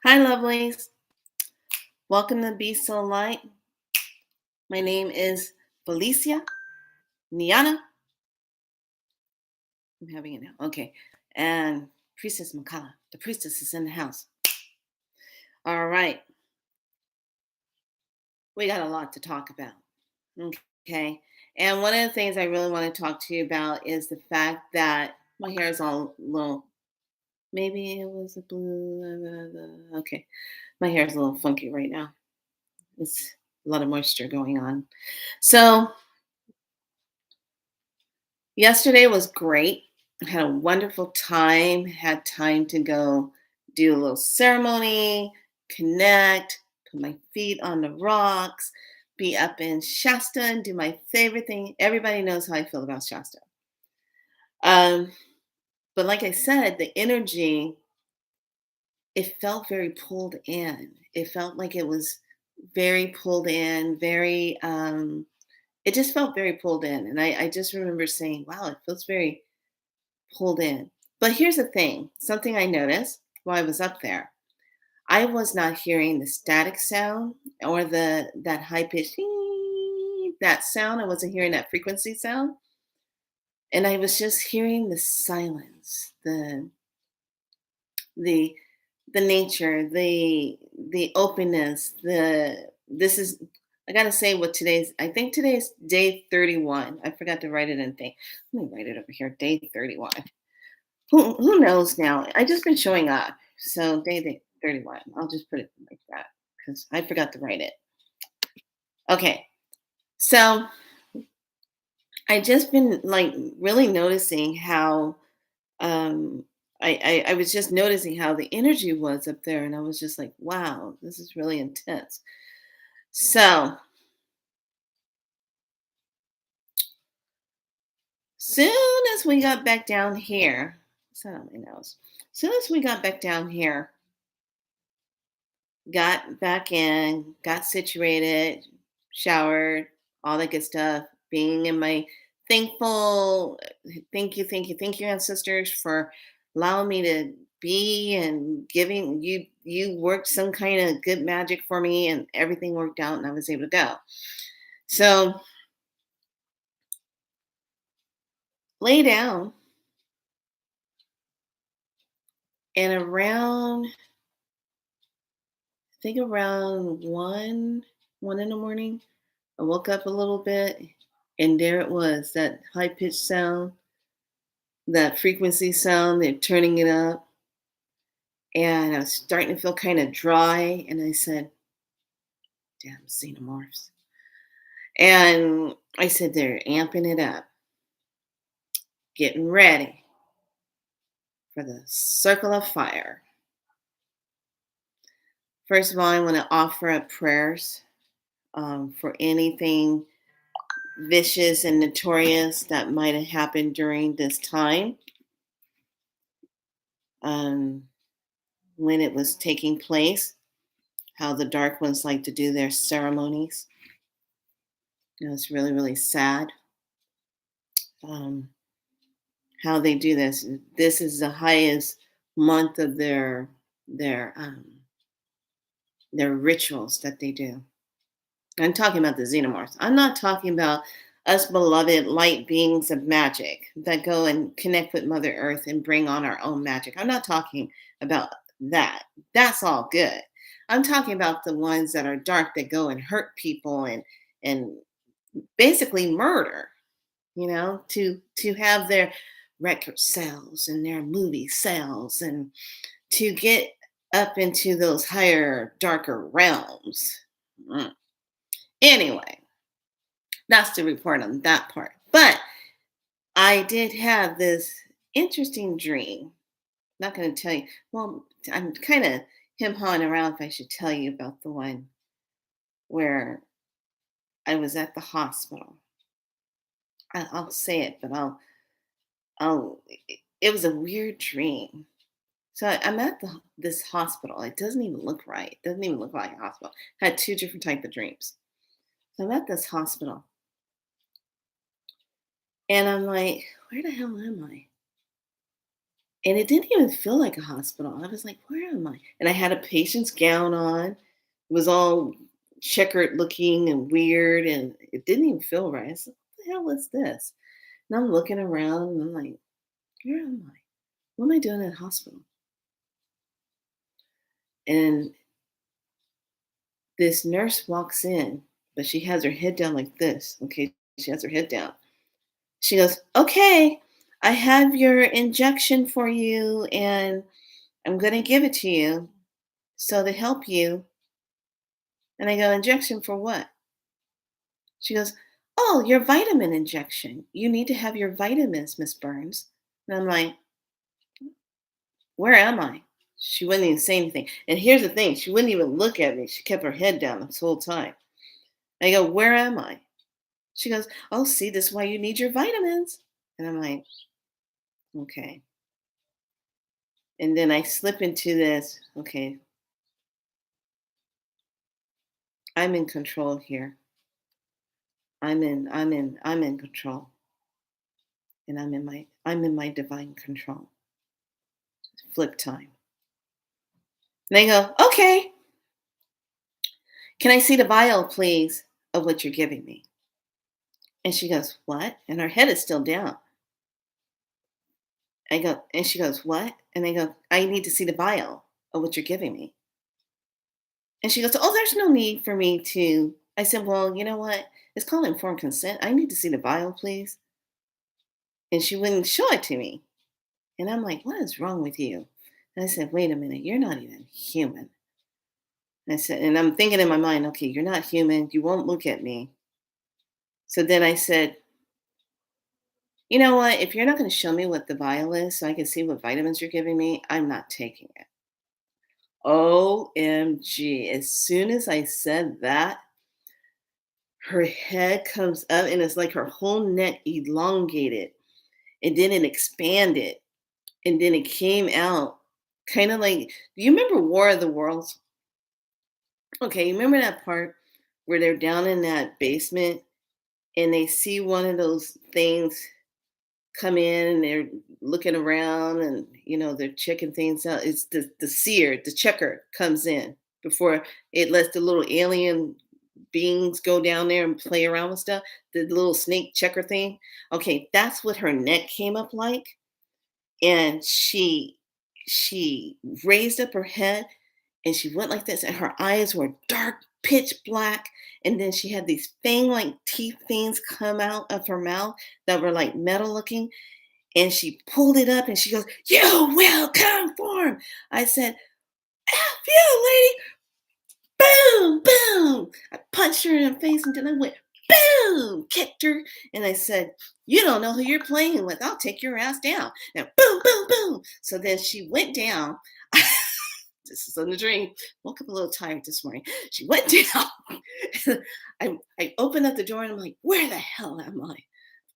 Hi, lovelies. Welcome to Be So Light. My name is Felicia Niana. I'm having it now. Okay. And Priestess Makala. The priestess is in the house. All right. We got a lot to talk about. Okay. And one of the things I really want to talk to you about is the fact that my hair is all little. Maybe it was a blue. Okay. My hair is a little funky right now. It's a lot of moisture going on. So, yesterday was great. I had a wonderful time. Had time to go do a little ceremony, connect, put my feet on the rocks, be up in Shasta and do my favorite thing. Everybody knows how I feel about Shasta. Um, but like I said, the energy, it felt very pulled in. It felt like it was very pulled in, very it just felt very pulled in. And I just remember saying, wow, it feels very pulled in. But here's the thing, something I noticed while I was up there. I was not hearing the static sound or the that high pitched that sound. I wasn't hearing that frequency sound. And I was just hearing the silence, the the nature, the openness, the this is I gotta say what today's I think today's day 31. I forgot to write it in thing. Let me write it over here. Day 31. Who knows now? I just been showing up. So day 31. I'll just put it like that because I forgot to write it. Okay. So I just been like really noticing how um I was just noticing how the energy was up there and I was just like, wow, this is really intense. So soon as we got back down here, what's that on my nose? Soon as we got back down here, got back in, got situated, showered, all that good stuff, being in my thankful, thank you, ancestors, for allowing me to be and giving you worked some kind of good magic for me and everything worked out and I was able to go. So lay down and around I think around one in the morning, I woke up a little bit and there it was, that high pitched sound, that frequency sound, they're turning it up. And I was starting to feel kind of dry. And I said, damn xenomorphs. And I said, they're amping it up, getting ready for the circle of fire. First of all, I want to offer up prayers for anything vicious and notorious that might have happened during this time um, when it was taking place, how the Dark Ones like to do their ceremonies. It's really, really sad um, how they do this. This is the highest month of their rituals that they do. I'm talking about the xenomorphs. I'm not talking about us beloved light beings of magic that go and connect with Mother Earth and bring on our own magic. I'm not talking about that. That's all good. I'm talking about the ones that are dark that go and hurt people and basically murder, to have their record sales and their movie sales and to get up into those higher, darker realms. Mm. Anyway, that's the report on that part. But I did have this interesting dream. Not going to tell you. Well, I'm kind of him hawing around if I should tell you about the one where I was at the hospital. I'll say it, but it was a weird dream. So I'm at this hospital. It doesn't even look right. It doesn't even look like a hospital. I had two different type of dreams. So I'm at this hospital, and I'm like, where the hell am I? And it didn't even feel like a hospital. I was like, "Where am I?" And I had a patient's gown on. It was all checkered looking and weird, and it didn't even feel right. I said, "What the hell is this?" And I'm looking around, and I'm like, "Where am I? What am I doing at a hospital?" And this nurse walks in, but she has her head down like this. Okay, she has her head down. She goes, "Okay, I have your injection for you, and I'm going to give it to you. So to help you." And I go, "Injection for what?" She goes, "Oh, your vitamin injection. You need to have your vitamins, Miss Burns." And I'm like, "Where am I?" She wouldn't even say anything. And here's the thing, she wouldn't even look at me. She kept her head down this whole time. I go, "Where am I?" She goes, "Oh, see, this is why you need your vitamins." And I'm like, "Okay." And then I slip into this, okay, I'm in control here. I'm in control. And I'm in my divine control. Flip time. And they go, "Okay, can I see the vial, please, of what you're giving me?" And she goes, "What?" And her head is still down. I go, and she goes, "What?" And I go, "I need to see the vial of what you're giving me." And she goes, "Oh, there's no need for me to." I said, "Well, you know what? It's called informed consent. I need to see the vial, please." And she wouldn't show it to me. And I'm like, "What is wrong with you?" And I said, "Wait a minute, you're not even human." I said, and I'm thinking in my mind, "Okay, you're not human. You won't look at me." So then I said, "You know what? If you're not going to show me what the vial is so I can see what vitamins you're giving me, I'm not taking it." OMG. As soon as I said that, her head comes up and it's like her whole neck elongated and then it expanded and then it came out kind of like, do you remember War of the Worlds? Okay, you remember that part where they're down in that basement and they see one of those things come in and they're looking around and they're checking things out. It's the seer, the checker comes in before it lets the little alien beings go down there and play around with stuff. The little snake checker thing. Okay, that's what her neck came up like. And she raised up her head and she went like this, and her eyes were dark, pitch black. And then she had these fang like teeth things come out of her mouth that were like metal looking, and she pulled it up and she goes, "You will conform." I said, "F you, lady." Boom, boom. I punched her in the face and then I went, boom, kicked her. And I said, "You don't know who you're playing with. I'll take your ass down." And boom, boom, boom. So then she went down. This is in the dream. Woke up a little tired this morning. She went down. I opened up the door and I'm like, "Where the hell am I?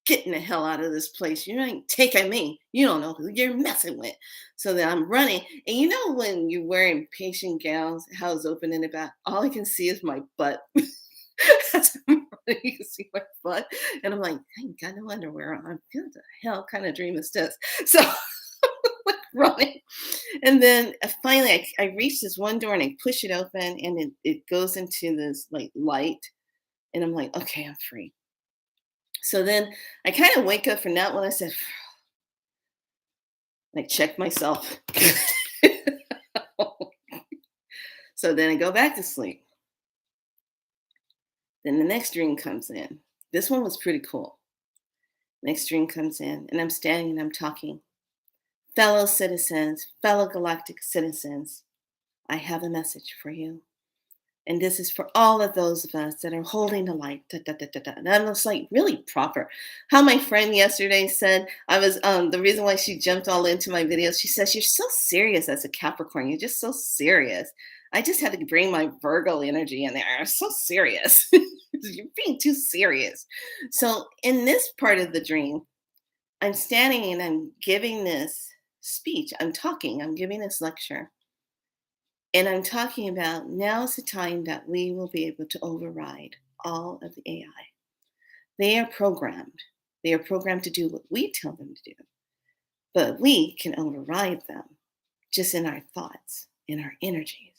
Getting the hell out of this place. You ain't taking me. You don't know who you're messing with." So then I'm running. And you know when you're wearing patient gowns, how it's open in the back? All I can see is my butt. As I'm running, you can see my butt. And I'm like, I ain't got no underwear on. What the hell kind of dream is this? So like running. And then finally I reach this one door and I push it open and it goes into this like light. And I'm like, okay, I'm free. So then I kind of wake up from that one. I said, I check myself. So then I go back to sleep. Then the next dream comes in. This one was pretty cool. Next dream comes in, and I'm standing and I'm talking. "Fellow citizens, fellow galactic citizens, I have a message for you. And this is for all of those of us that are holding the light." Da, da, da, da, da. And I was like really proper. How my friend yesterday said, I was the reason why she jumped all into my videos, she says, "You're so serious as a Capricorn. You're just so serious." I just had to bring my Virgo energy in there. I'm so serious. You're being too serious. So in this part of the dream, I'm standing and I'm giving this speech. I'm talking, I'm giving this lecture. And I'm talking about now is the time that we will be able to override all of the AI. They are programmed. They are programmed to do what we tell them to do. but we can override them just in our thoughts, in our energies.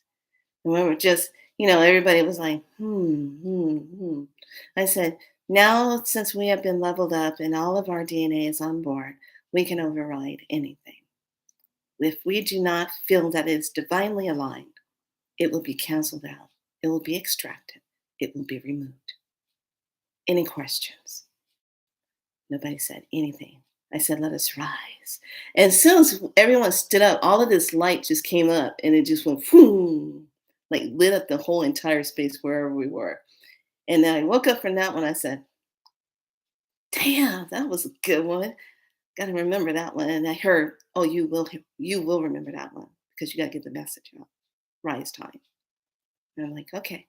And when we're just, everybody was like, I said, now since we have been leveled up and all of our DNA is on board, we can override anything. If we do not feel that it's divinely aligned, it will be canceled out. It will be extracted. It will be removed. Any questions? Nobody said anything. I said, let us rise. And as soon as everyone stood up, all of this light just came up and it just went, boom, like lit up the whole entire space wherever we were. And then I woke up from that one. I said, damn, that was a good one. Got to remember that one. And I heard, oh, you will remember that one because you got to get the message out. Rise time. And I'm like, okay.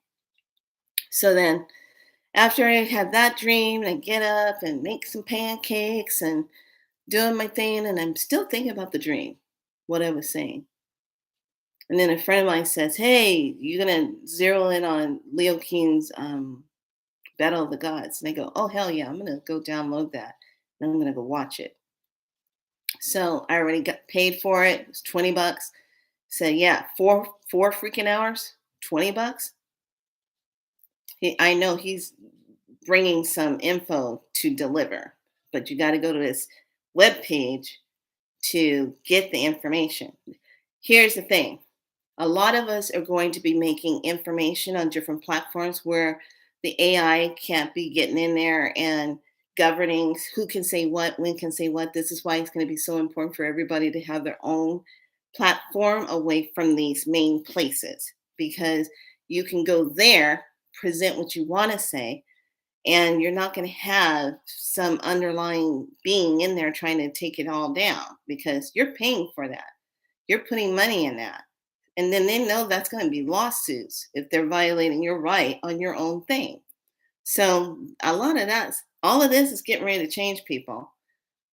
So then after I had that dream, I get up and make some pancakes and doing my thing. And I'm still thinking about the dream, what I was saying. And then a friend of mine says, hey, you're going to zero in on Leo King's Battle of the Gods. And I go, oh, hell yeah, I'm going to go download that. And I'm going to go watch it. So I already got paid for it. It was $20. Said, yeah, four freaking hours, $20. I know he's bringing some info to deliver, but you got to go to his webpage to get the information. Here's the thing. A lot of us are going to be making information on different platforms where the AI can't be getting in there and governing who can say what, when can say what. This is why it's going to be so important for everybody to have their own platform away from these main places, because you can go there, present what you want to say, and you're not going to have some underlying being in there trying to take it all down, because you're paying for that. You're putting money in that. And then they know that's going to be lawsuits if they're violating your right on your own thing. So a lot of that, all of this is getting ready to change, people.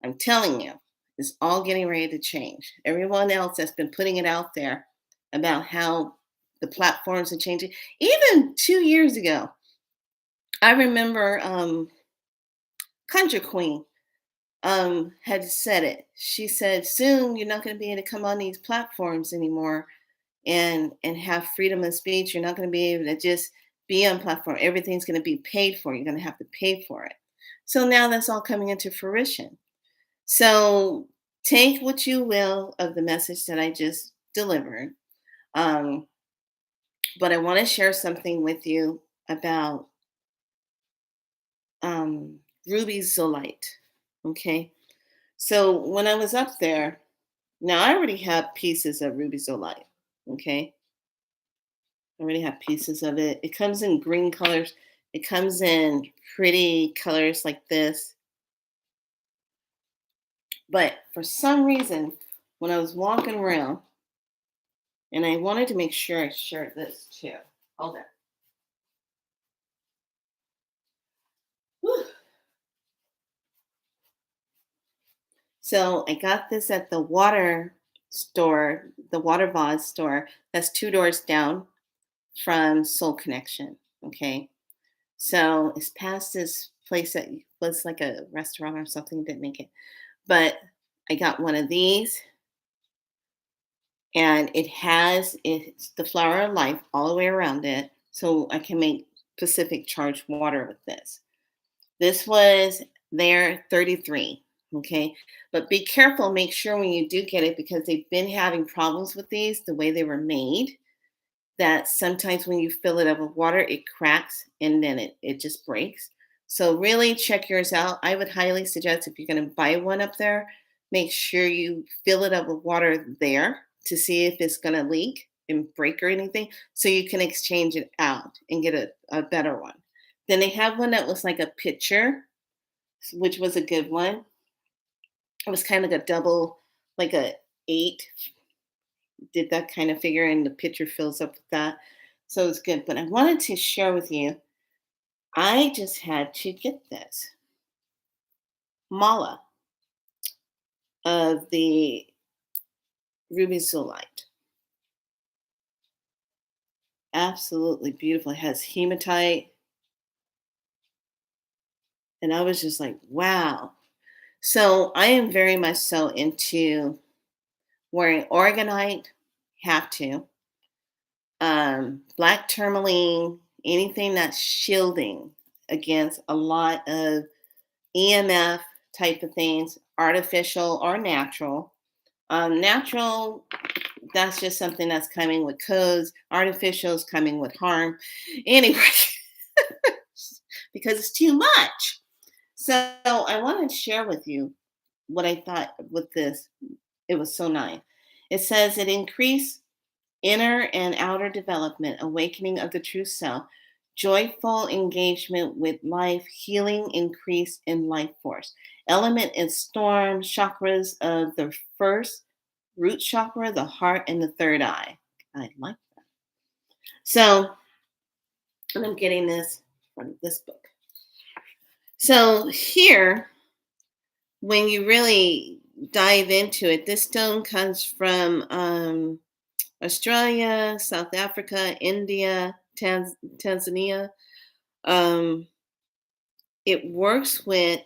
I'm telling you, it's all getting ready to change. Everyone else that's been putting it out there about how the platforms are changing. Even 2 years ago, I remember Country Queen had said it. She said, soon you're not going to be able to come on these platforms anymore and have freedom of speech. You're not going to be able to just be on platform. Everything's going to be paid for. You're going to have to pay for it. So now that's all coming into fruition. So take what you will of the message that I just delivered. Um, but I want to share something with you about ruby zoisite. Okay. So when I was up there, now I already have pieces of ruby zoisite. Okay. I already have pieces of it. It comes in green colors. It comes in pretty colors like this. But for some reason, when I was walking around, and I wanted to make sure I shared this too. Hold on. Whew. So I got this at the water store, the water vase store. That's 2 doors down from Soul Connection. Okay. So it's past this place that was like a restaurant or something, didn't make it. But I got one of these, and it's the flower of life all the way around it. So I can make Pacific charged water with this. This was their 33. Okay. But be careful, make sure when you do get it, because they've been having problems with these, the way they were made, that sometimes when you fill it up with water, it cracks and then it just breaks. So really check yours out. I would highly suggest, if you're going to buy one up there, make sure you fill it up with water there to see if it's going to leak and break or anything, so you can exchange it out and get a better one. Then they have one that was like a pitcher, which was a good one. It was kind of like a double, like a 8, did that kind of figure, and the pitcher fills up with that. So it's good. But I wanted to share with you, I just had to get this mala of the ruby zoisite. Absolutely beautiful. It has hematite. And I was just like, wow. So I am very much so into wearing orgonite, have to, black tourmaline, anything that's shielding against a lot of EMF type of things, artificial or natural. Natural, that's just something that's coming with codes. Artificial is coming with harm. Anyway, because it's too much. So I want to share with you what I thought with this. It was so nice. It says it increased inner and outer development, awakening of the true self, joyful engagement with life, healing, increase in life force. Element and storm chakras of the first root chakra, the heart, and the third eye. I like that. So, and I'm getting this from this book. So here, when you really dive into it, this stone comes from Australia, South Africa, India, Tanzania. Um, it works with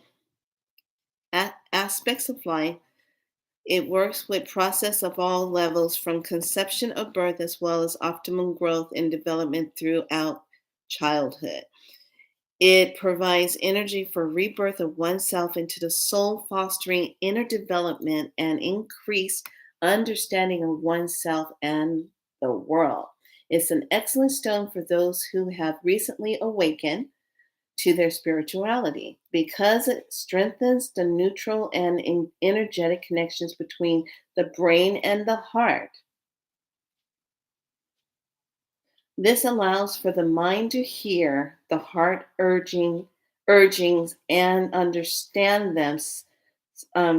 aspects of life. It works with process of all levels from conception of birth as well as optimum growth and development throughout childhood. It provides energy for rebirth of oneself into the soul, fostering inner development and increased understanding of oneself and the world. It's an excellent stone for those who have recently awakened to their spirituality because it strengthens the neutral and energetic connections between the brain and the heart. This allows for the mind to hear the heart urgings and understand them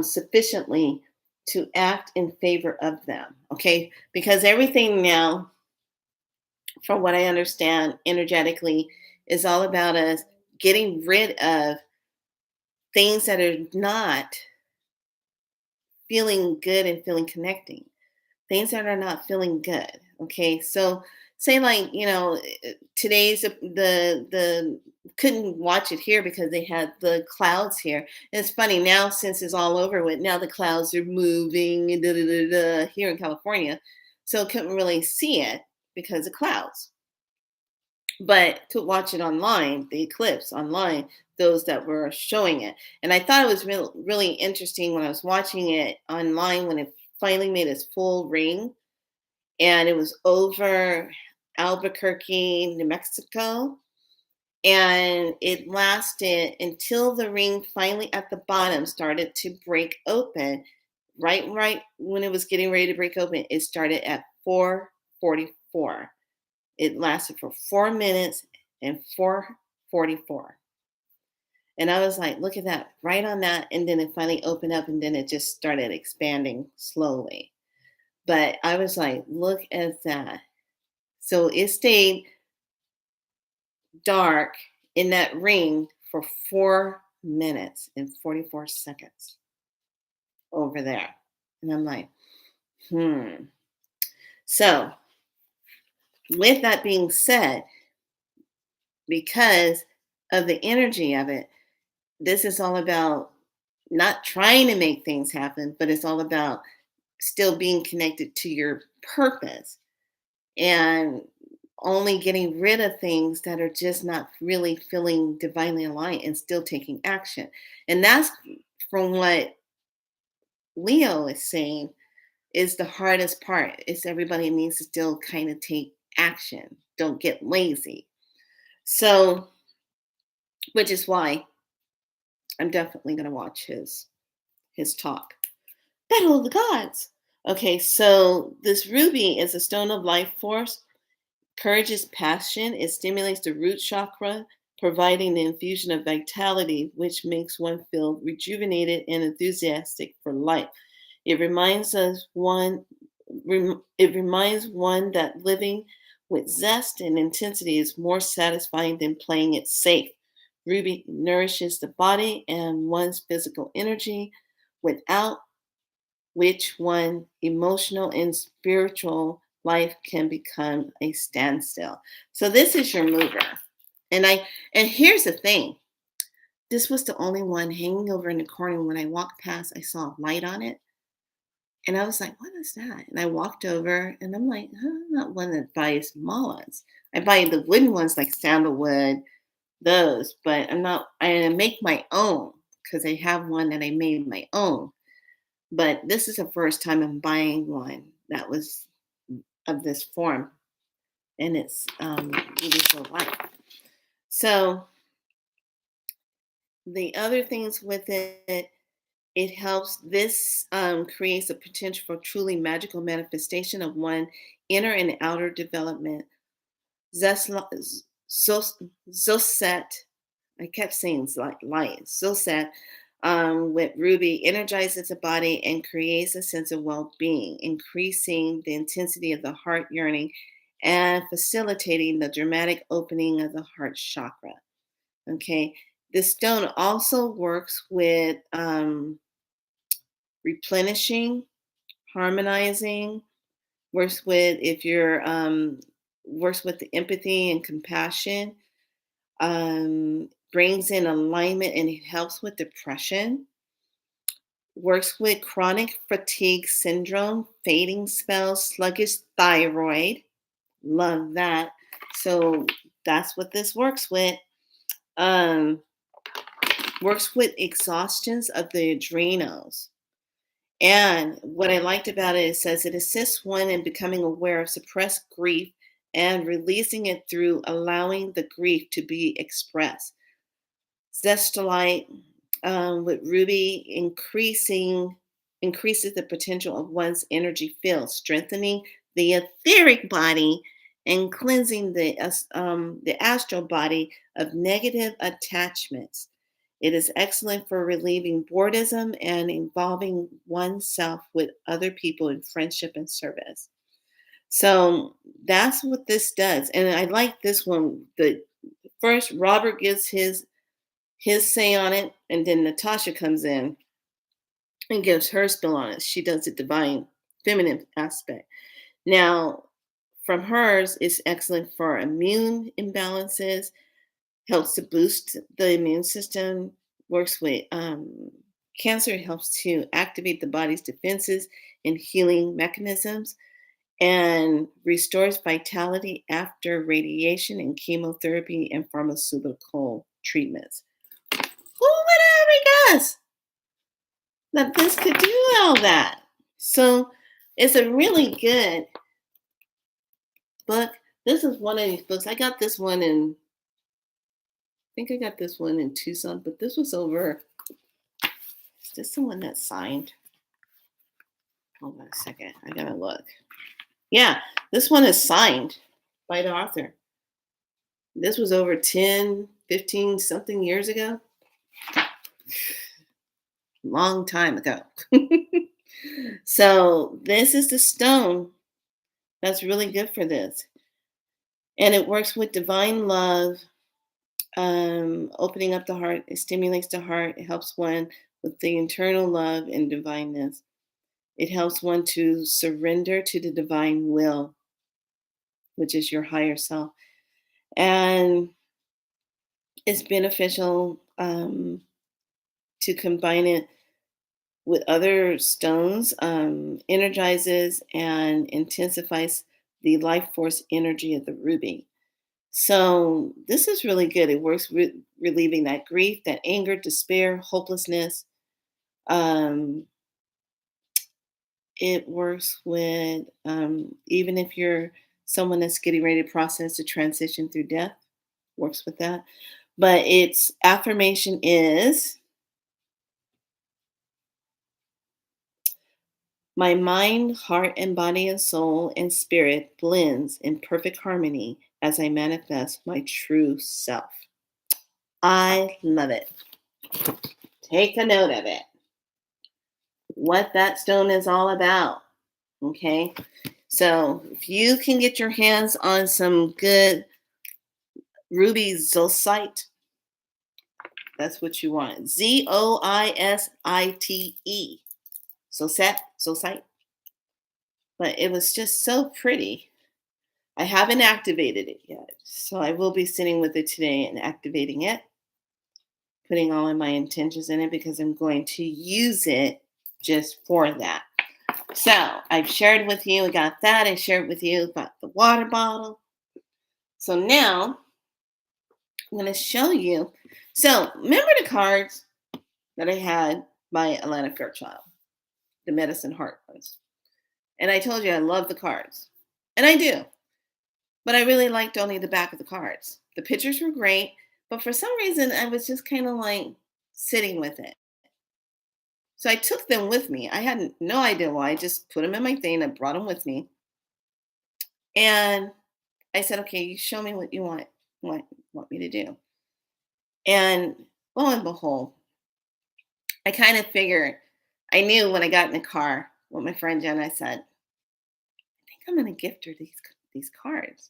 sufficiently to act in favor of them. Okay, because everything now, from what I understand energetically, is all about us getting rid of things that are not feeling good and feeling connecting, things that are not feeling good. Okay, so say like today's the couldn't watch it here because they had the clouds here. And it's funny now since it's all over with. Now the clouds are moving and here in California, so couldn't really see it because of clouds. But could watch it online, the eclipse online, those that were showing it. And I thought it was really interesting when I was watching it online when it finally made its full ring and it was over Albuquerque, New Mexico. And it lasted until the ring finally at the bottom started to break open. Right when it was getting ready to break open, it started at 4:44. It lasted for 4 minutes and 4:44. And I was like, look at that, right on that. And then it finally opened up and then it just started expanding slowly. But I was like, look at that. So it stayed dark in that ring for 4 minutes and 44 seconds over there. And I'm like, hmm. So, with that being said, because of the energy of it, this is all about not trying to make things happen, but it's all about still being connected to your purpose and only getting rid of things that are just not really feeling divinely aligned and still taking action. And that's from what Leo is saying is the hardest part is everybody needs to still kind of take action. Don't get lazy. So, which is why I'm definitely going to watch his talk. Battle of the Gods. Okay, so this ruby is a stone of life force. Courage is passion. It stimulates the root chakra, providing the infusion of vitality, which makes one feel rejuvenated and enthusiastic for life. It reminds one that living with zest and intensity is more satisfying than playing it safe. Ruby nourishes the body and one's physical energy, without which one emotional and spiritual life can become a standstill. So this is your mover. And here's the thing. this was the only one hanging over in the corner. When I walked past, I saw a light on it. And I was like, what is that? And I walked over and I'm like, huh, I'm not one that buys small ones. I buy the wooden ones like sandalwood, those, but I make my own because I have one that I made my own. But this is the first time I'm buying one that was of this form. And it's really so light. So the other things with it, it helps. This creates a potential for truly magical manifestation of one inner and outer development. Zesla- Zos- Zoset, I kept saying light. Zoset with ruby energizes the body and creates a sense of well-being, increasing the intensity of the heart yearning and facilitating the dramatic opening of the heart chakra. Okay, this stone also works with replenishing, harmonizing, works with if you're works with the empathy and compassion, brings in alignment and it helps with depression, works with chronic fatigue syndrome, fading spells, sluggish thyroid. Love that. So that's what this works with. Um, works with exhaustions of the adrenals. And what I liked about it, it says it assists one in becoming aware of suppressed grief and releasing it through allowing the grief to be expressed. Zestolite with ruby increases the potential of one's energy field, strengthening the etheric body and cleansing the astral body of negative attachments. It is excellent for relieving boredom and involving oneself with other people in friendship and service. So that's what this does. And I like this one. The first Robert gives his say on it, and then Natasha comes in and gives her spin on it. She does the divine feminine aspect. Now, from hers, it's excellent for immune imbalances, helps to boost the immune system, works with cancer, it helps to activate the body's defenses and healing mechanisms, and restores vitality after radiation and chemotherapy and pharmaceutical treatments. Who would ever guess that this could do all that? So it's a really good book. This is one of these books. I got this one in, I think I got this one in Tucson, but this was over. Is this the one that's signed? Hold on a second. I gotta look. Yeah, this one is signed by the author. This was over 10, 15 something years ago. Long time ago. So this is the stone that's really good for this. And it works with divine love, opening up the heart. It stimulates the heart. It helps one with the internal love and divineness. It helps one to surrender to the divine will, which is your higher self. And it's beneficial to combine it with other stones, energizes and intensifies the life force energy of the ruby. So this is really good. It works relieving that grief, that anger, despair, hopelessness. Um, it works with even if you're someone that's getting ready to process the transition through death, works with that. But its affirmation is my mind, heart, and body and soul and spirit blends in perfect harmony as I manifest my true self. I love it. Take a note of it. What that stone is all about. Okay. So if you can get your hands on some good ruby zoisite, that's what you want. Zoisite. Zoisite. But it was just so pretty. I haven't activated it yet. So I will be sitting with it today and activating it. putting all of my intentions in it because I'm going to use it just for that. So I've shared with you, I got that. I shared with you about the water bottle. So now I'm going to show you. So remember the cards that I had by Alana Fairchild, the Medicine Heart ones. And I told you I love the cards. And I do. But I really liked only the back of the cards. The pictures were great. But for some reason, I was just kind of like sitting with it. So I took them with me. I had no idea why. I just put them in my thing. I brought them with me. And I said, okay, you show me what you want me to do. And lo and behold, I kind of figured, I knew when I got in the car with my friend Jen, I said, I think I'm going to gift her these cards.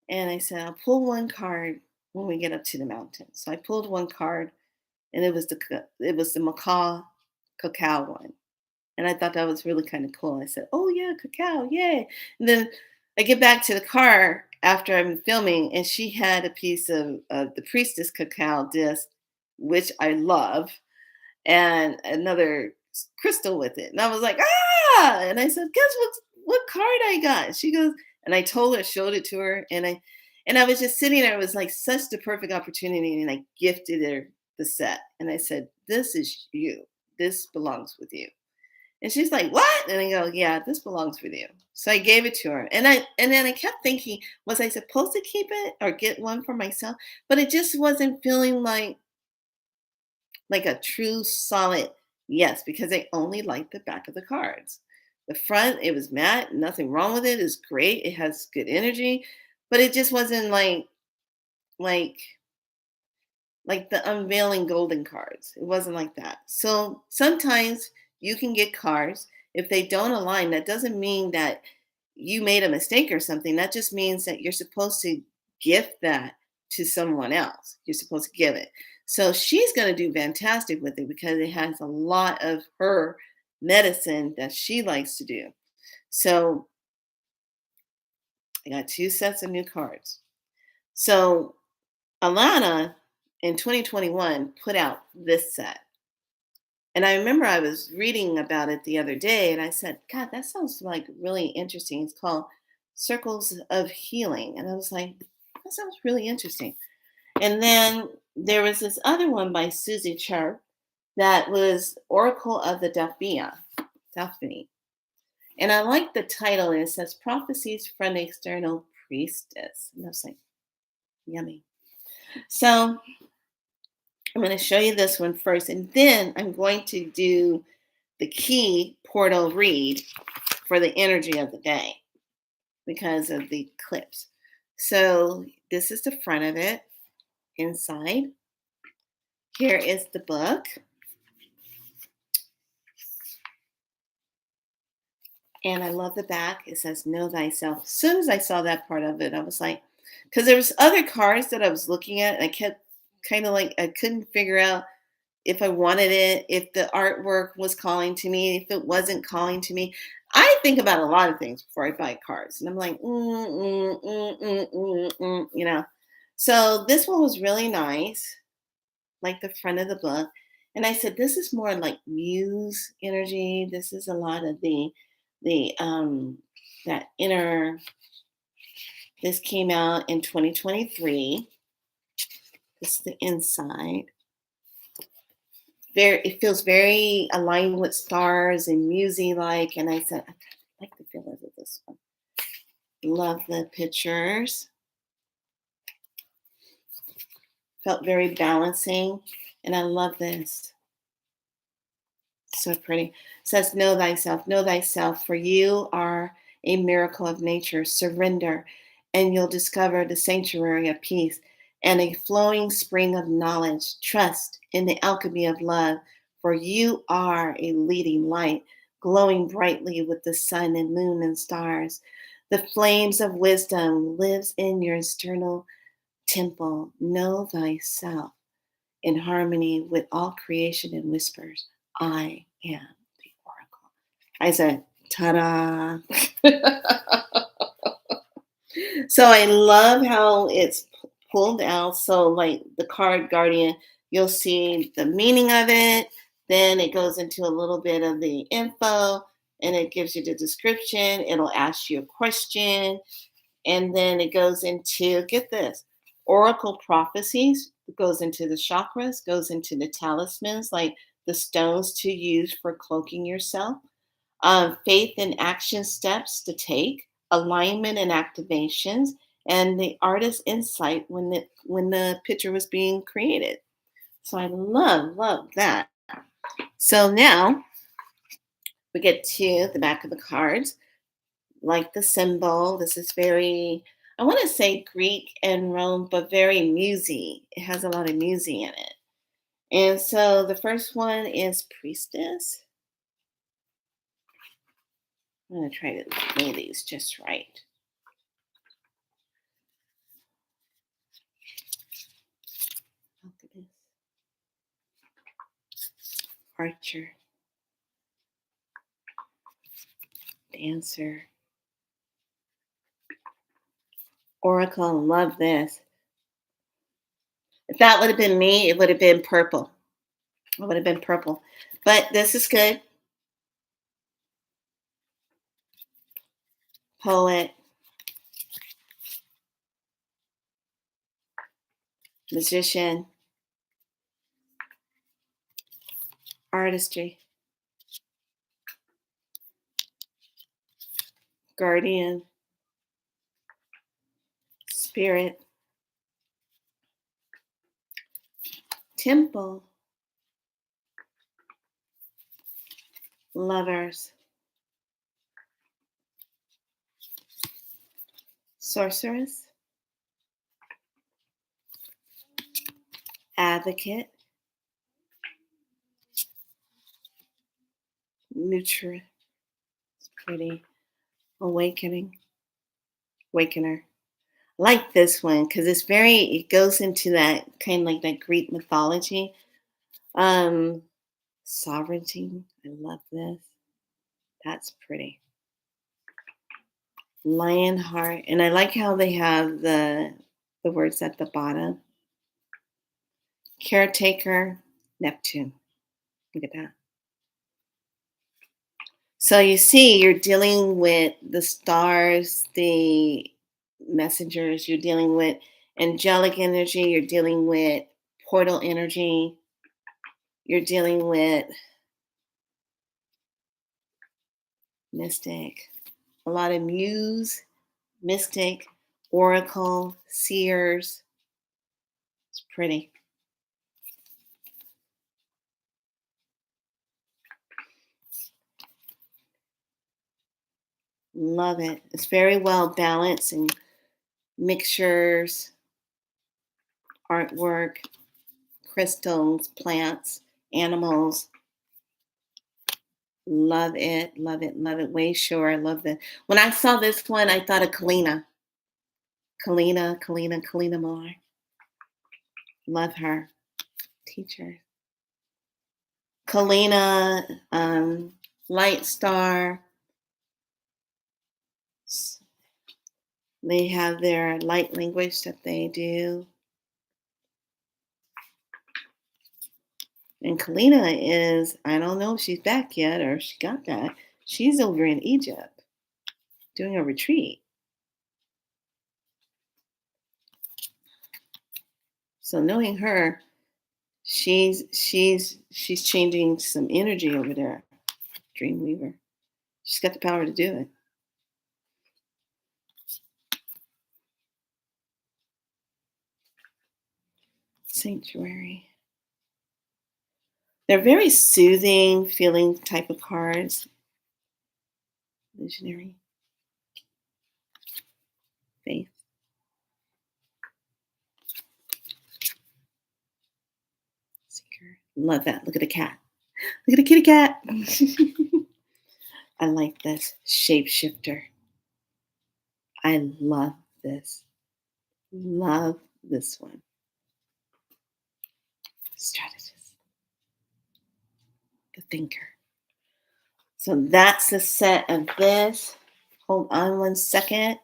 And I said, I'll pull one card when we get up to the mountain. So I pulled one card, and it was the macaw cacao one. And I thought that was really kind of cool. I said, oh yeah, cacao, yay. And then I get back to the car after I'm filming, and she had a piece of the priestess cacao disc, which I love, and another crystal with it. And I was like, ah! And I said, guess what card I got? She goes, and I told her, showed it to her, and I was just sitting there. It was like such the perfect opportunity, and I gifted her the set. And I said, this is you. This belongs with you. And she's like, what? And I go, yeah, this belongs with you. So I gave it to her. And then I kept thinking, was I supposed to keep it or get one for myself? But it just wasn't feeling like a true solid yes, because I only liked the back of the cards. The front, it was matte, nothing wrong with it. It's great. It has good energy. But it just wasn't like like the unveiling golden cards. It wasn't like that. So sometimes you can get cards. If they don't align, that doesn't mean that you made a mistake or something. That just means that you're supposed to gift that to someone else. You're supposed to give it. So she's going to do fantastic with it because it has a lot of her medicine that she likes to do. So I got two sets of new cards. So Alana in 2021 put out this set. And I remember I was reading about it the other day and I said, God, that sounds like really interesting. It's called Circles of Healing. And I was like, that sounds really interesting. And then there was this other one by Susie Sharp that was Oracle of the Delphine. And I like the title. And it says Prophecies from the External Priestess. And I was like, yummy. So I'm going to show you this one first, and then I'm going to do the key portal read for the energy of the day because of the eclipse. So this is the front of it inside. Here is the book. And I love the back. It says, know thyself. As soon as I saw that part of it, I was like, because there was other cards that I was looking at, and I kept kind of like, I couldn't figure out if I wanted it, if the artwork was calling to me, if it wasn't calling to me. I think about a lot of things before I buy cards. And I'm like, you know. So this one was really nice, like the front of the book. And I said, this is more like muse energy. This is a lot of the that inner. This came out in 2023. This is the inside. It feels very aligned with stars and musy like. And I said, I like the feeling of this one. Love the pictures. Felt very balancing. And I love this. So pretty. It says, know thyself, for you are a miracle of nature. Surrender, and you'll discover the sanctuary of peace and a flowing spring of knowledge. Trust in the alchemy of love, for you are a leading light, glowing brightly with the sun and moon and stars. The flames of wisdom lives in your external temple. Know thyself in harmony with all creation and whispers. I am the oracle. I said, ta-da. So I love how it's pulled out. So, like the card guardian, you'll see the meaning of it. Then it goes into a little bit of the info and it gives you the description. It'll ask you a question. And then it goes into, get this, oracle prophecies. It goes into the chakras, goes into the talismans, like the stones to use for cloaking yourself, faith and action steps to take, alignment and activations, and the artist's insight when the picture was being created. So I love that. So now we get to the back of the cards, like the symbol. This is very, I want to say Greek and Rome, but very musy. It has a lot of musy in it. And so the first one is priestess. I'm going to try to lay these just right. Look at this. Archer. Dancer. Oracle. Love this. If that would have been me, it would have been purple. It would have been purple. But this is good. Poet. Magician. Artistry. Guardian. Spirit. Temple. Lovers. Sorceress. Advocate. Neutral. It's pretty. Awakening. Awakener. I like this one because it goes into that kind of like that Greek mythology. Um, Sovereignty. I love this. That's pretty. Lionheart. And I like how they have the words at the bottom. Caretaker. Neptune. Look at that. So you see, you're dealing with the stars, the messengers, you're dealing with angelic energy, you're dealing with portal energy, you're dealing with mystic, a lot of muse, mystic, oracle, seers. It's pretty. Love it. It's very well balanced and mixtures, artwork, crystals, plants, animals. Love it, love it, love it. Way sure. I love that. When I saw this one, I thought of Kalina. Kalina Moore. Love her. Teacher. Kalina, Light Star. They have their light language that they do. And Kalina is, I don't know if she's back yet or if she got back. She's over in Egypt doing a retreat. So knowing her, she's changing some energy over there. Dreamweaver. She's got the power to do it. Sanctuary. They're very soothing feeling type of cards. Visionary. Faith. Seeker. Love that. Look at the cat. Look at the kitty cat. I like this. Shapeshifter. I love this. Love this one. Strategist. The thinker. So that's the set of this. Hold on one second.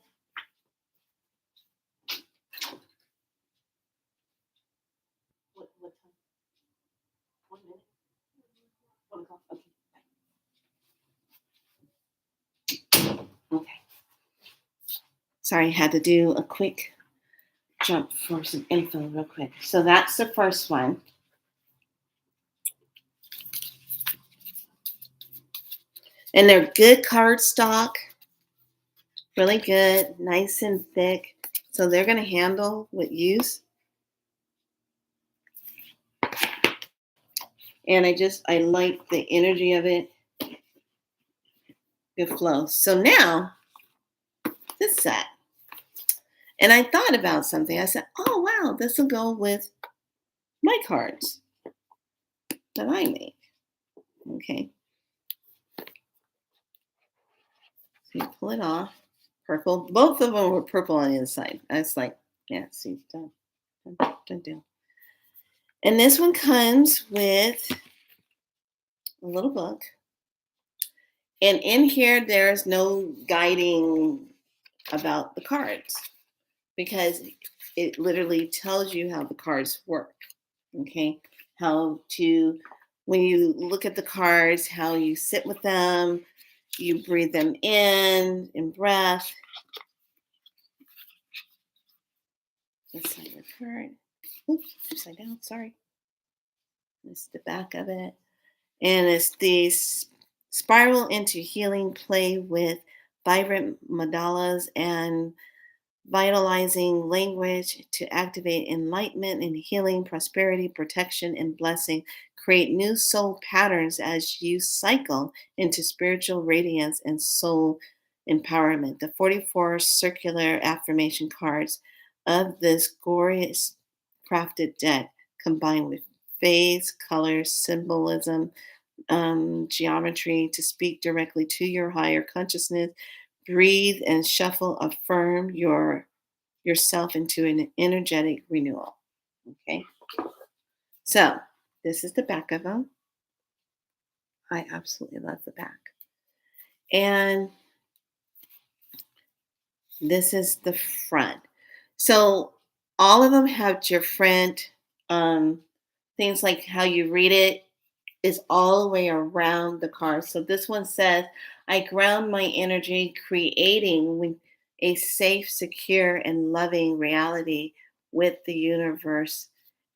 Okay. Sorry, I had to do a quick jump for some info real quick. So that's the first one. And they're good cardstock, really good, nice and thick. So they're going to handle with use. And I like the energy of it. Good flow. So now this set. And I thought about something. I said, oh, wow, this will go with my cards that I make. Okay. So you pull it off. Purple. Both of them were purple on the inside. I was like, yeah, see, done. Done. And this one comes with a little book. And in here, there's no guiding about the cards because it literally tells you how the cards work. Okay. How to, when you look at the cards, how you sit with them, you breathe them in breath. This side of the card. Oops, upside down, sorry. This is the back of it. And it's the spiral into healing play with vibrant mandalas and vitalizing language to activate enlightenment and healing, prosperity, protection, and blessing. Create new soul patterns as you cycle into spiritual radiance and soul empowerment. The 44 circular affirmation cards of this glorious crafted deck combined with phase, color, symbolism, geometry to speak directly to your higher consciousness. Breathe and shuffle, affirm yourself into an energetic renewal. Okay. So this is the back of them. I absolutely love the back. And this is the front. So all of them have different things like how you read it is all the way around the card. So this one says, I ground my energy creating a safe, secure, and loving reality with the universe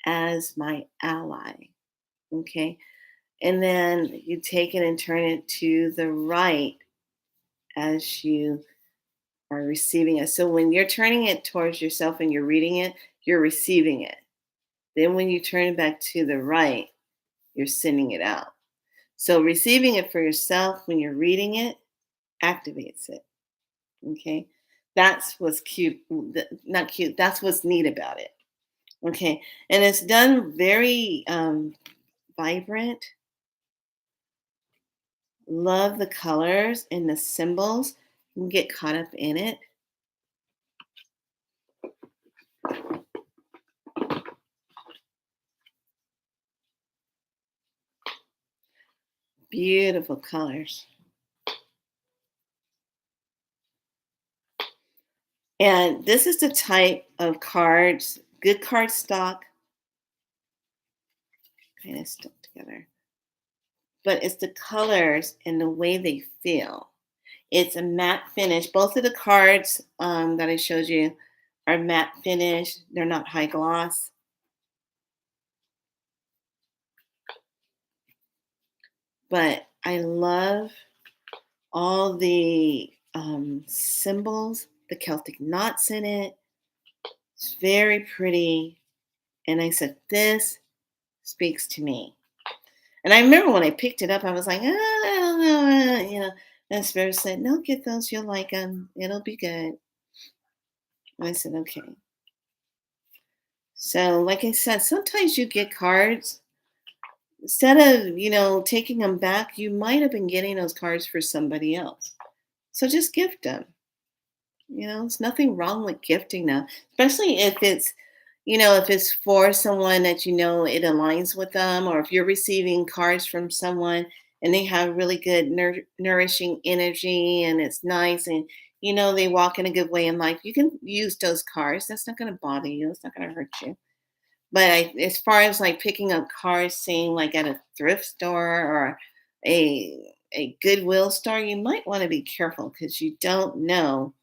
as my ally. Okay. And then you take it and turn it to the right as you are receiving it. So when you're turning it towards yourself and you're reading it, you're receiving it. Then when you turn it back to the right, you're sending it out. So receiving it for yourself when you're reading it activates it. Okay. That's what's cute. Not cute. That's what's neat about it. Okay. And it's done very vibrant. Love the colors and the symbols. You can get caught up in it. Beautiful colors. And this is the type of cards, good card stock, kind of stuck together. But it's the colors and the way they feel. It's a matte finish. Both of the cards that I showed you are matte finish. They're not high gloss. But I love all the symbols, the Celtic knots in it. It's very pretty. And I said, this speaks to me. And I remember when I picked it up, I was like, I don't know, And Spirit said, no, get those. You'll like them. It'll be good. And I said, okay. So, like I said, sometimes you get cards. Instead of, taking them back, you might have been getting those cards for somebody else. So just gift them. There's nothing wrong with gifting them, especially if it's for someone that it aligns with them, or if you're receiving cards from someone and they have really good nourishing energy and it's nice and they walk in a good way in life, you can use those cards. That's not going to bother you. It's not going to hurt you. But as far as like picking up cards, saying like at a thrift store or a goodwill star, you might want to be careful because you don't know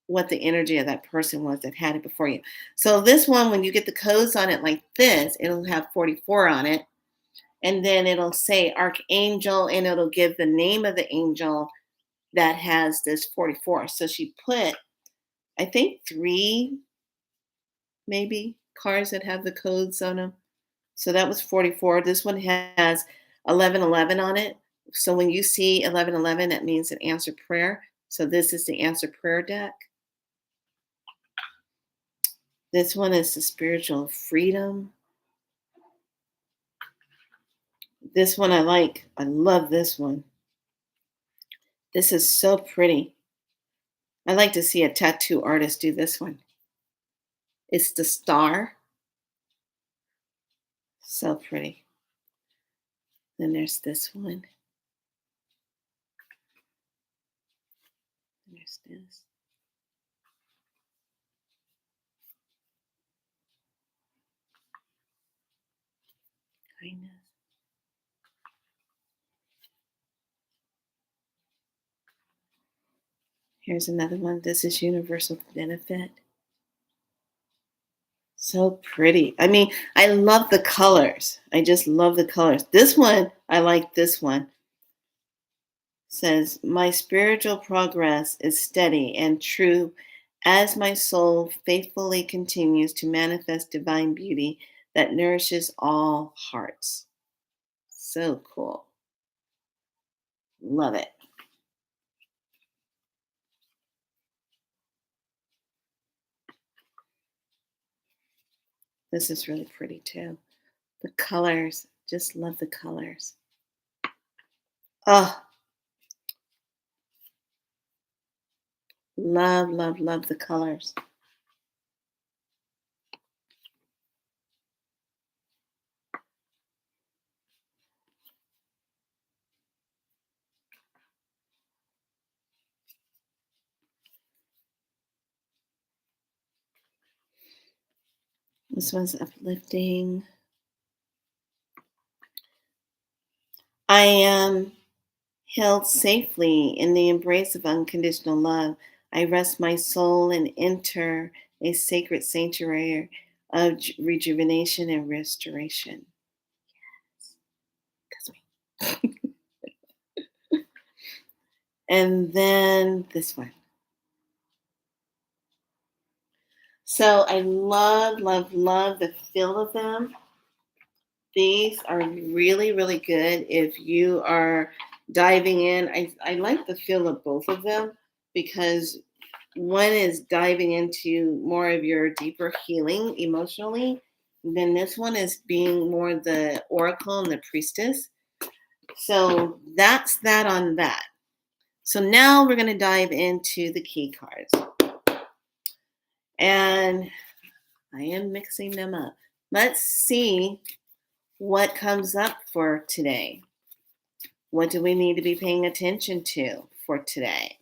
what the energy of that person was that had it before you. So this one, when you get the codes on it like this, it'll have 44 on it, and then it'll say archangel, and it'll give the name of the angel that has this 44. So she put, I think, three maybe cards that have the codes on them. So that was 44. This one has 1111 on it. So when you see 1111, that means an answered prayer. So this is the answer prayer deck. This one is the spiritual freedom. This one I like. I love this one. This is so pretty. I like to see a tattoo artist do this one. It's the star. So pretty. Then there's this one. There's this. Kindness. Here's another one. This is universal benefit. So pretty. I mean, I love the colors. I just love the colors. This one, I like this one. Says, my spiritual progress is steady and true as my soul faithfully continues to manifest divine beauty that nourishes all hearts. So cool. Love it. This is really pretty too. The colors, just love the colors. Oh, love, love, love the colors. This one's uplifting. I am held safely in the embrace of unconditional love. I rest my soul and enter a sacred sanctuary of rejuvenation and restoration. That's me. And then this one. So I love, love, love the feel of them. These are really, really good if you are diving in. I like the feel of both of them because one is diving into more of your deeper healing emotionally. Then this one is being more the oracle and the priestess. So that's that on that. So now we're going to dive into the key cards. And I am mixing them up. Let's see what comes up for today. What do we need to be paying attention to for today?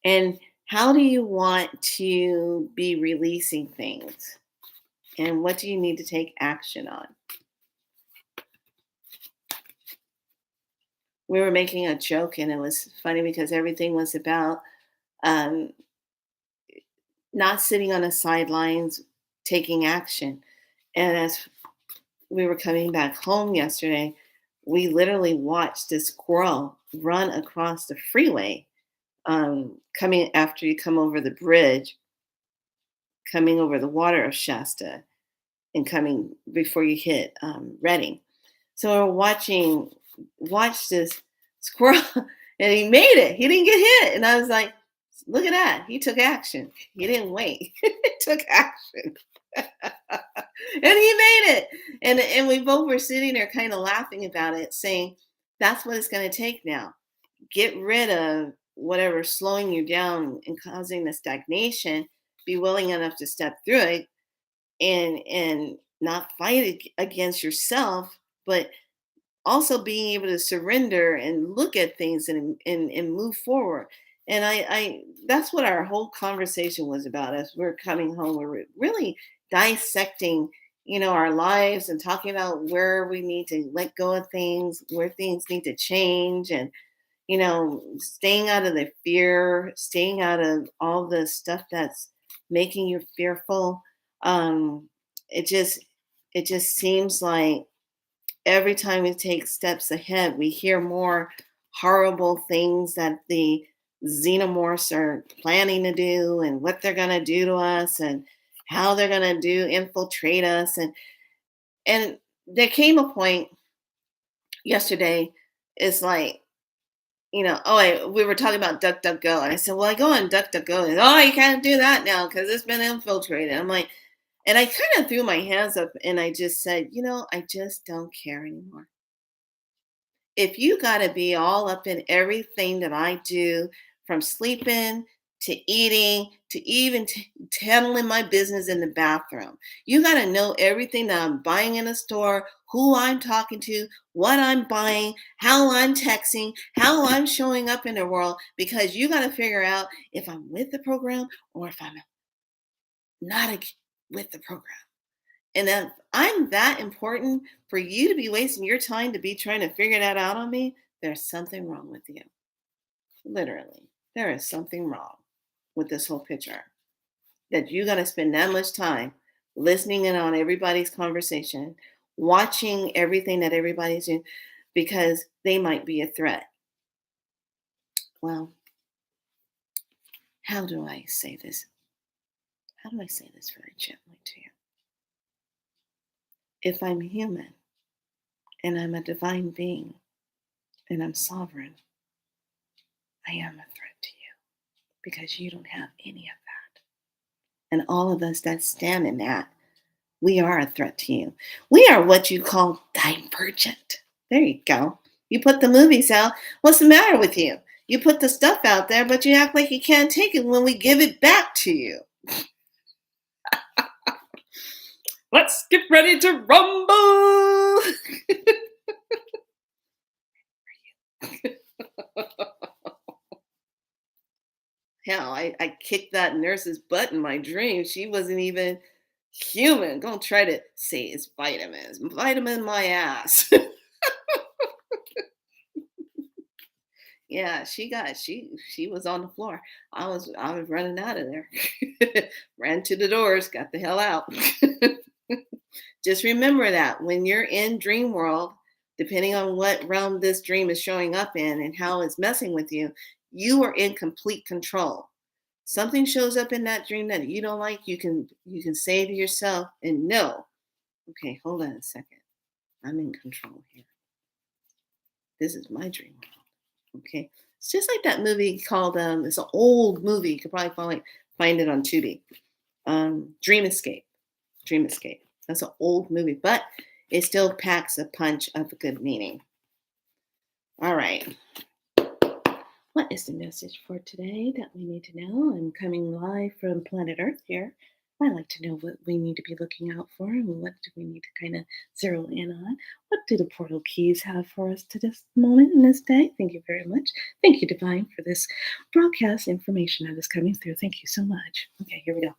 And how do you want to be releasing things? And what do you need to take action on? We were making a joke, and it was funny because everything was about um, not sitting on the sidelines, taking action. And as we were coming back home yesterday, we literally watched this squirrel run across the freeway, coming after you come over the bridge, coming over the water of Shasta, and coming before you hit Reading. So we're watch this squirrel, and he made it. He didn't get hit, and I was like, "Look at that! He took action. He didn't wait. He took action." And he made it. And we both were sitting there kind of laughing about it, saying, that's what it's going to take now. Get rid of whatever's slowing you down and causing the stagnation. Be willing enough to step through it and not fight against yourself, but also being able to surrender and look at things and move forward. And I that's what our whole conversation was about as we're coming home. We're really dissecting our lives and talking about where we need to let go of things, where things need to change, and staying out of the fear, staying out of all the stuff that's making you fearful. Um, it just it just seems like every time we take steps ahead, we hear more horrible things that the xenomorphs are planning to do and what they're going to do to us and how they're going to do infiltrate us. And there came a point yesterday, it's like, we were talking about DuckDuckGo, and I said, well, I go on DuckDuckGo, and you can't do that now because it's been infiltrated. I'm like, and I kind of threw my hands up and I just said, I just don't care anymore. If you got to be all up in everything that I do, from sleeping to eating to even handling my business in the bathroom, you got to know everything that I'm buying in a store, who I'm talking to, what I'm buying, how I'm texting, how I'm showing up in the world, because you got to figure out if I'm with the program or if I'm not with the program. And if I'm that important for you to be wasting your time to be trying to figure that out on me, there's something wrong with you. Literally, there is something wrong with this whole picture. That you got to spend that much time listening in on everybody's conversation, watching everything that everybody's doing, because they might be a threat. Well, how do I say this? How do I say this very gently to you? If I'm human and I'm a divine being and I'm sovereign, I am a threat to you because you don't have any of that. And all of us that stand in that, we are a threat to you. We are what you call divergent. There you go. You put the movies out. What's the matter with you? You put the stuff out there, but you act like you can't take it when we give it back to you. Let's get ready to rumble. Hell, I kicked that nurse's butt in my dream. She wasn't even human. Don't try to say it's vitamins. Vitamin my ass. Yeah, she was on the floor. I was running out of there. Ran to the doors, got the hell out. Just remember that when you're in dream world, depending on what realm this dream is showing up in and how it's messing with you, you are in complete control. Something shows up in that dream that you don't like, you can say to yourself and know, okay, hold on a second. I'm in control here. This is my dream world. Okay. It's just like that movie called it's an old movie. You could probably find it on Tubi. Dream Escape. Dream Escape. That's an old movie, but it still packs a punch of good meaning. All right. What is the message for today that we need to know? I'm coming live from planet Earth here. I like to know what we need to be looking out for and what do we need to kind of zero in on. What do the portal keys have for us to this moment in this day? Thank you very much. Thank you, Divine, for this broadcast information that is coming through. Thank you so much. Okay, here we go.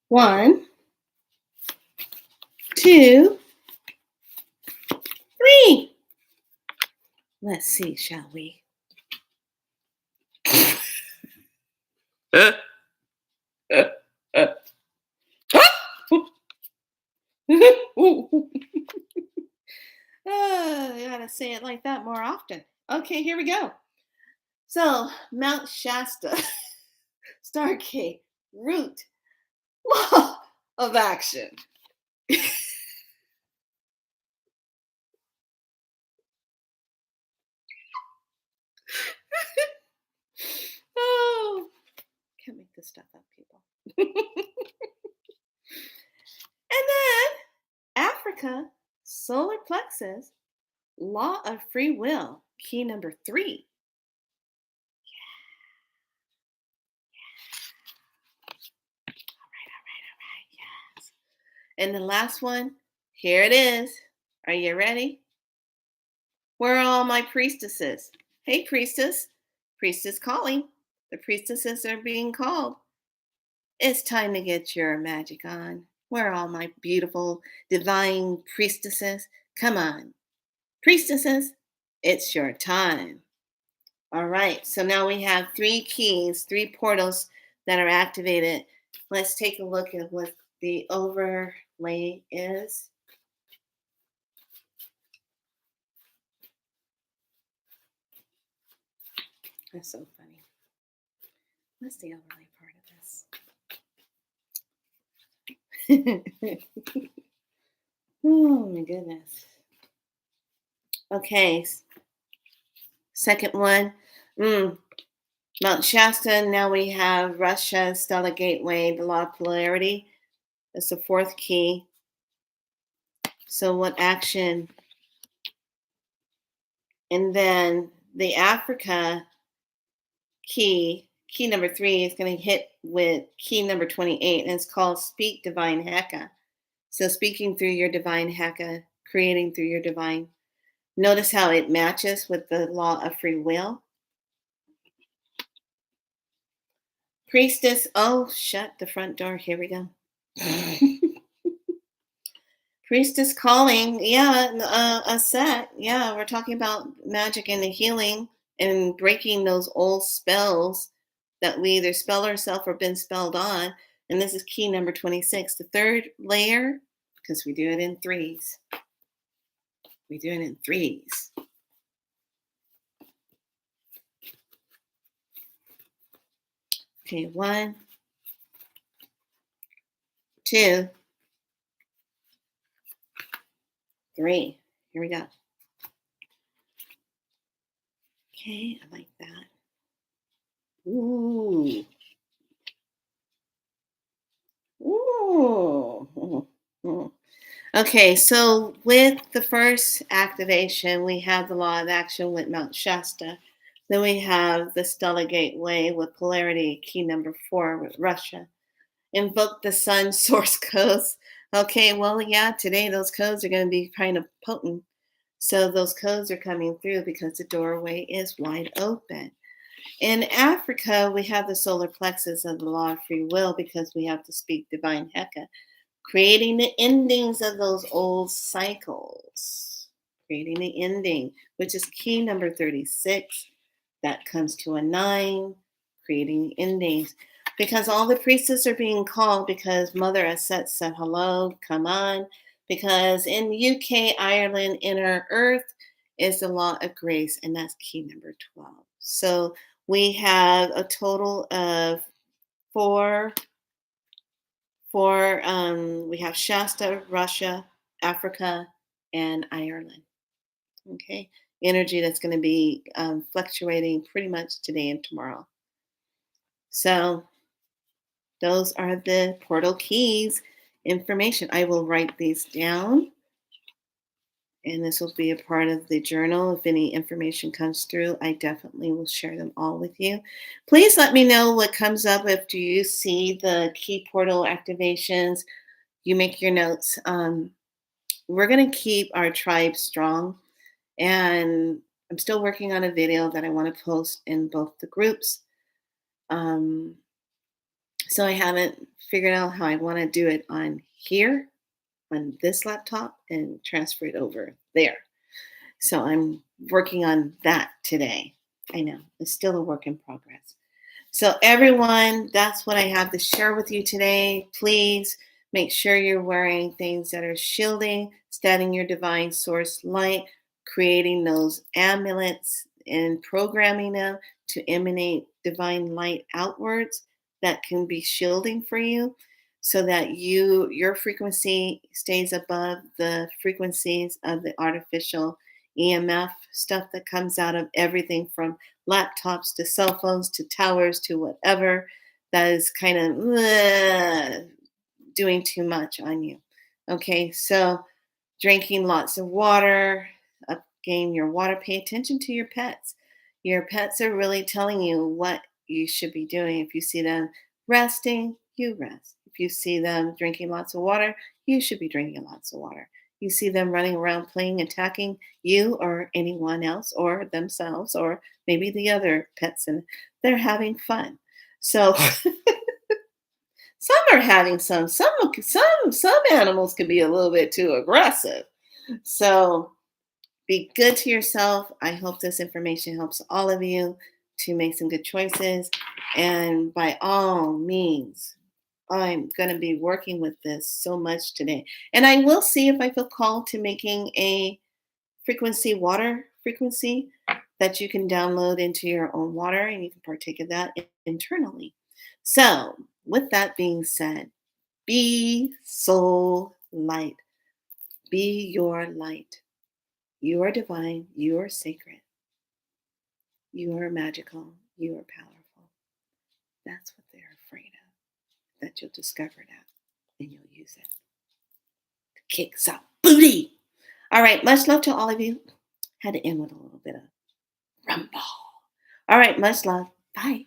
One, two, three. Let's see, shall we? You gotta say it like that more often. Okay, here we go. So, Mount Shasta, Stargate, Root, Law of Action. Oh, can't make this stuff up, people. And then Africa, solar plexus, law of free will, key number 3. All right, yes. And the last one, here it is. Are you ready? Where are all my priestesses? Hey, priestess. Priestess calling. The priestesses are being called. It's time to get your magic on. Where are all my beautiful divine priestesses? Come on, priestesses, it's your time. All right, so now we have three keys, three portals that are activated. Let's take a look at what the overlay is. That's so funny. What's the overlay part of this? Oh my goodness. Okay, second one. Mm, Mount Shasta. Now we have Russia, Stella Gateway, the law of polarity. That's the fourth key. So, what action? And then the Africa key number 3, is going to hit with key number 28, and it's called Speak Divine Heka. So, speaking through your divine Heka, creating through your divine. Notice how it matches with the law of free will. Priestess, oh, shut the front door. Here we go. Priestess calling, yeah, a set. Yeah, we're talking about magic and the healing and breaking those old spells that we either spell ourselves or been spelled on. And this is key number 26. The third layer, because we do it in threes. We do it in threes. Okay, 1, 2, 3. Here we go. Okay, I like that. Ooh. Ooh. Okay, so with the first activation, we have the law of action with Mount Shasta. Then we have the Stella Gateway with polarity, key number 4 with Russia. Invoke the sun source codes. Okay, well, yeah, today those codes are going to be kind of potent. So those codes are coming through because the doorway is wide open. In Africa, we have the solar plexus of the law of free will because we have to speak divine Heka, creating the endings of those old cycles, creating the ending, which is key number 36. That comes to a 9, creating endings. Because all the priestesses are being called because Mother Aset said hello, come on. Because in UK, Ireland, inner earth is the law of grace, and that's key number 12. So we have a total of four. We have Shasta, Russia, Africa, and Ireland. Okay, energy that's going to be fluctuating pretty much today and tomorrow. So those are the portal keys information. I will write these down, and this will be a part of the journal. If any information comes through, I definitely will share them all with you. Please let me know what comes up. If do you see the key portal activations, you make your notes. We're going to keep our tribe strong, and I'm still working on a video that I want to post in both the groups. Um, so I haven't figured out how I want to do it on here, on this laptop, and transfer it over there. So I'm working on that today. I know it's still a work in progress. So, everyone, that's what I have to share with you today. Please make sure you're wearing things that are shielding, studying your divine source light, creating those amulets and programming them to emanate divine light outwards that can be shielding for you so that your frequency stays above the frequencies of the artificial EMF stuff that comes out of everything from laptops to cell phones to towers to whatever that is kind of doing too much on you. Okay, so drinking lots of water, gain your water, pay attention to your pets. Your pets are really telling you what you should be doing. If you see them resting, you rest. If you see them drinking lots of water, you should be drinking lots of water. You see them running around playing, attacking you or anyone else or themselves or maybe the other pets, and they're having fun. So some are having some animals can be a little bit too aggressive. So be good to yourself. I hope this information helps all of you to make some good choices. And by all means, I'm going to be working with this so much today. And I will see if I feel called to making a water frequency that you can download into your own water and you can partake of that internally. So, with that being said, be soul light. Be your light. You are divine. You are sacred. You are magical. You are powerful. That's what they're afraid of. That you'll discover that and you'll use it to kick some booty. All right. Much love to all of you. Had to end with a little bit of rumble. All right. Much love. Bye.